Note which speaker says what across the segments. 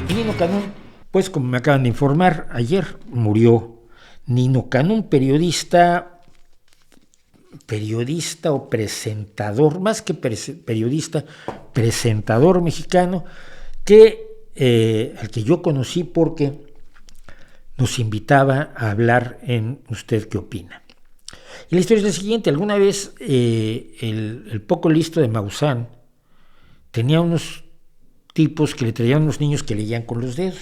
Speaker 1: Y Nino Canún, pues como me acaban de informar, ayer murió Nino Canún, periodista o presentador, más que periodista, presentador mexicano, al que yo conocí porque nos invitaba a hablar en ¿Usted qué opina? Y la historia es la siguiente: alguna vez el poco listo de Maussan tenía unos tipos que le traían unos niños que leían con los dedos.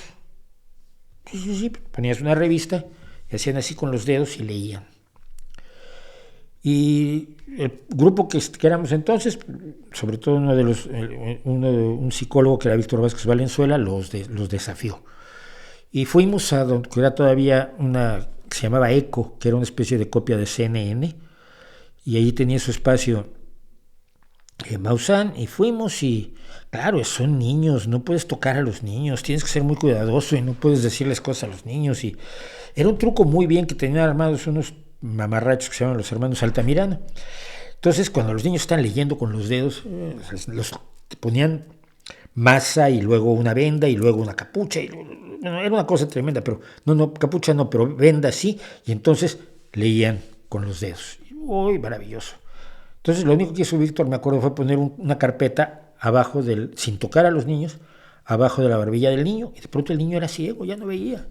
Speaker 1: Sí, ponías una revista y hacían así con los dedos y leían. Y el grupo que éramos entonces, sobre todo un psicólogo que era Víctor Vázquez Valenzuela, los desafió. Y fuimos a donde era todavía una que se llamaba ECO, que era una especie de copia de CNN, y ahí tenía su espacio Maussan, y fuimos, y claro, son niños, no puedes tocar a los niños, tienes que ser muy cuidadoso y no puedes decirles cosas a los niños. Y era un truco muy bien que tenían armados unos mamarrachos que se llaman los hermanos Altamirano. Entonces, cuando los niños están leyendo con los dedos, los ponían masa y luego una venda y luego una capucha. Era una cosa tremenda, pero no, capucha no, pero venda sí, y entonces leían con los dedos. ¡Uy, maravilloso! Entonces, lo único que hizo Víctor, me acuerdo, fue poner una carpeta abajo sin tocar a los niños, abajo de la barbilla del niño, y de pronto el niño era ciego, ya no veía,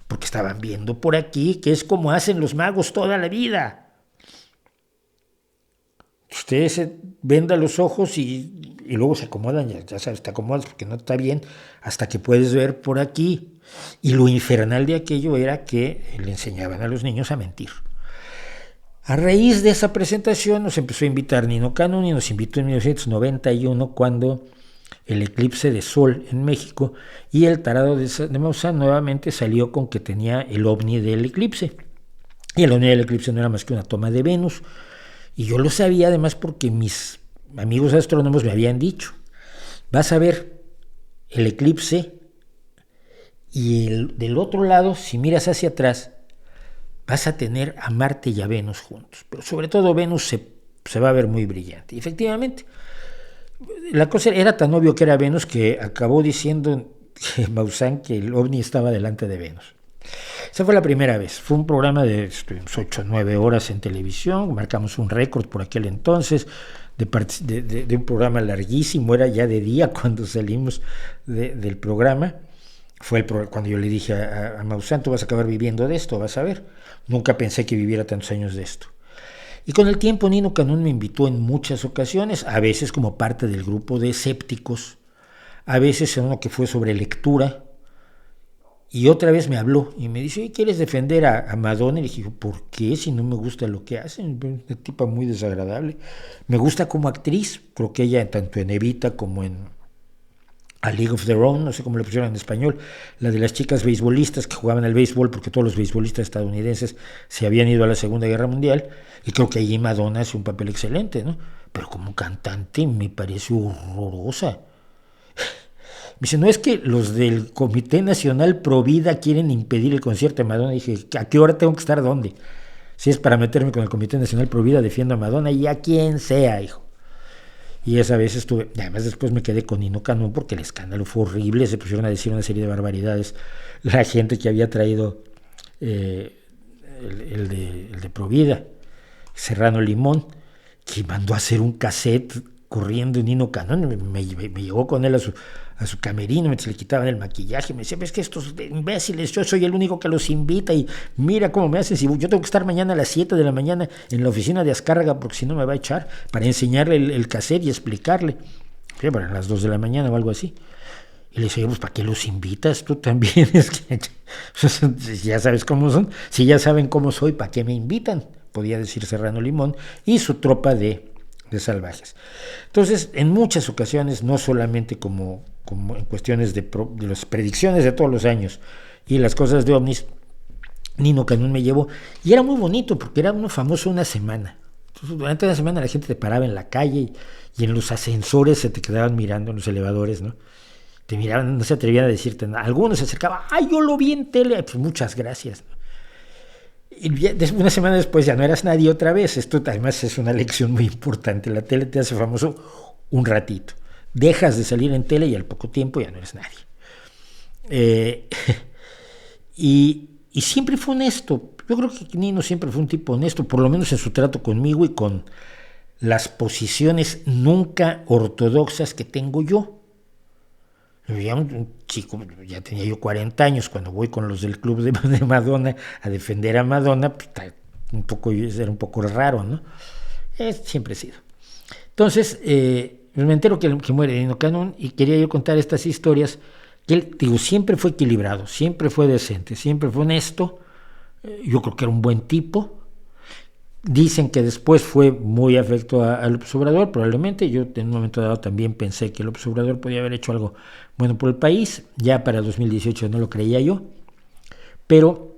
Speaker 1: porque estaban viendo por aquí, que es como hacen los magos toda la vida. Ustedes se vendan los ojos y luego se acomodan, ya sabes, te acomodas porque no está bien, hasta que puedes ver por aquí. Y lo infernal de aquello era que le enseñaban a los niños a mentir. A raíz de esa presentación nos empezó a invitar Nino Canún, y nos invitó en 1991 cuando el eclipse de sol en México, y el tarado de Maussan nuevamente salió con que tenía el ovni del eclipse. Y el ovni del eclipse no era más que una toma de Venus. Y yo lo sabía además porque mis amigos astrónomos me habían dicho: vas a ver el eclipse y del otro lado, si miras hacia atrás, vas a tener a Marte y a Venus juntos. Pero sobre todo Venus se va a ver muy brillante. Y efectivamente, la cosa era tan obvio que era Venus que acabó diciendo Maussan que el ovni estaba delante de Venus. Esa fue la primera vez. Fue un programa de 8 o 9 horas en televisión. Marcamos un récord por aquel entonces de un programa larguísimo. Era ya de día cuando salimos del programa. Fue cuando yo le dije a Maussan: tú vas a acabar viviendo de esto, vas a ver. Nunca pensé que viviera tantos años de esto. Y con el tiempo Nino Canún me invitó en muchas ocasiones, a veces como parte del grupo de escépticos, a veces en uno que fue sobre lectura, y otra vez me habló y me dice: ¿quieres defender a Madonna? Y le dije: ¿por qué? Si no me gusta lo que hacen, una tipa muy desagradable. Me gusta como actriz, creo que ella tanto en Evita como en A League of Their Own, no sé cómo le pusieron en español, la de las chicas beisbolistas que jugaban al béisbol, porque todos los beisbolistas estadounidenses se habían ido a la Segunda Guerra Mundial, y creo que allí Madonna hace un papel excelente, ¿no? Pero como cantante me parece horrorosa. Me dice: no, es que los del Comité Nacional Pro Vida quieren impedir el concierto de Madonna. Y dije: ¿a qué hora tengo que estar dónde? Si es para meterme con el Comité Nacional Pro Vida, defiendo a Madonna y a quien sea, hijo. Y esa vez estuve, y además después me quedé con Nino Canún porque el escándalo fue horrible, se pusieron a decir una serie de barbaridades la gente que había traído el de Provida, Serrano Limón, que mandó a hacer un cassette corriendo Nino Canún. Me llegó con él a su camerino, se le quitaban el maquillaje, me decía: ves que estos imbéciles, yo soy el único que los invita y mira cómo me hacen, si yo tengo que estar mañana a las 7 de la mañana en la oficina de Azcárraga porque si no me va a echar, para enseñarle el cassette y explicarle, para las 2 de la mañana o algo así. Y le decía: pues ¿para qué los invitas? Tú también, es que ya sabes cómo son, si ya saben cómo soy, ¿para qué me invitan? Podía decir Serrano Limón y su tropa de salvajes. Entonces, en muchas ocasiones, no solamente como en cuestiones de las predicciones de todos los años y las cosas de ovnis, Nino Canún me llevó, y era muy bonito porque era uno famoso una semana. Entonces, durante una semana la gente te paraba en la calle y en los ascensores se te quedaban mirando, en los elevadores, ¿no? Te miraban, no se atrevían a decirte nada. Algunos se acercaban: ¡ay, yo lo vi en tele! Pues muchas gracias, ¿no? Y una semana después ya no eras nadie otra vez. Esto además es una lección muy importante. La tele te hace famoso un ratito. Dejas de salir en tele y al poco tiempo ya no eres nadie. Eh, y siempre fue honesto. Yo creo que Nino siempre fue un tipo honesto, por lo menos en su trato conmigo y con las posiciones nunca ortodoxas que tengo yo. Ya un chico, ya tenía yo 40 años, cuando voy con los del club de Madonna a defender a Madonna, pues, era un poco raro, ¿no? Siempre he sido. Entonces, me entero que muere Nino Canún y quería yo contar estas historias, que él, digo, siempre fue equilibrado, siempre fue decente, siempre fue honesto, yo creo que era un buen tipo. Dicen que después fue muy afecto a López Obrador, probablemente. Yo en un momento dado también pensé que López Obrador podía haber hecho algo bueno por el país. Ya para 2018 no lo creía yo. Pero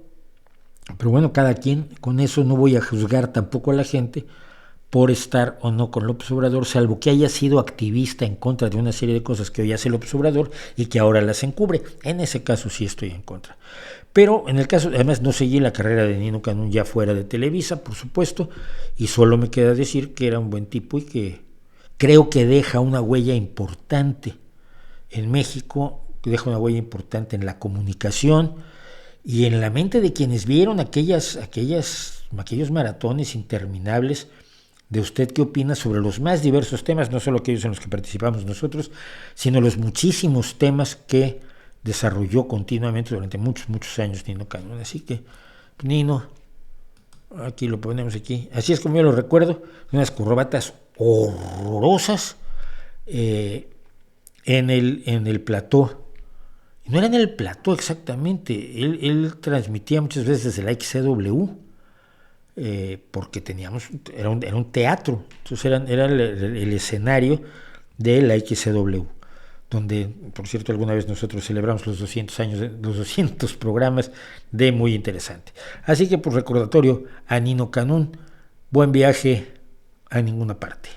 Speaker 1: bueno, cada quien, con eso no voy a juzgar tampoco a la gente por estar o no con López Obrador, salvo que haya sido activista en contra de una serie de cosas que hoy hace López Obrador y que ahora las encubre. En ese caso sí estoy en contra. Pero en el caso, además no seguí la carrera de Nino Canún ya fuera de Televisa, por supuesto, y solo me queda decir que era un buen tipo y que creo que deja una huella importante en México, deja una huella importante en la comunicación y en la mente de quienes vieron aquellos maratones interminables de usted qué opina sobre los más diversos temas, no solo aquellos en los que participamos nosotros, sino los muchísimos temas que desarrolló continuamente durante muchos años Nino Canún. Así que, Nino, aquí lo ponemos aquí, así es como yo lo recuerdo, unas corbatas horrorosas en el plató. No era en el plató exactamente, él transmitía muchas veces desde la XCW, porque era un teatro, entonces era el escenario de la XCW, donde, por cierto, alguna vez nosotros celebramos los 200 años, los 200 programas de Muy Interesante. Así que, por recordatorio a Nino Canún, buen viaje a ninguna parte.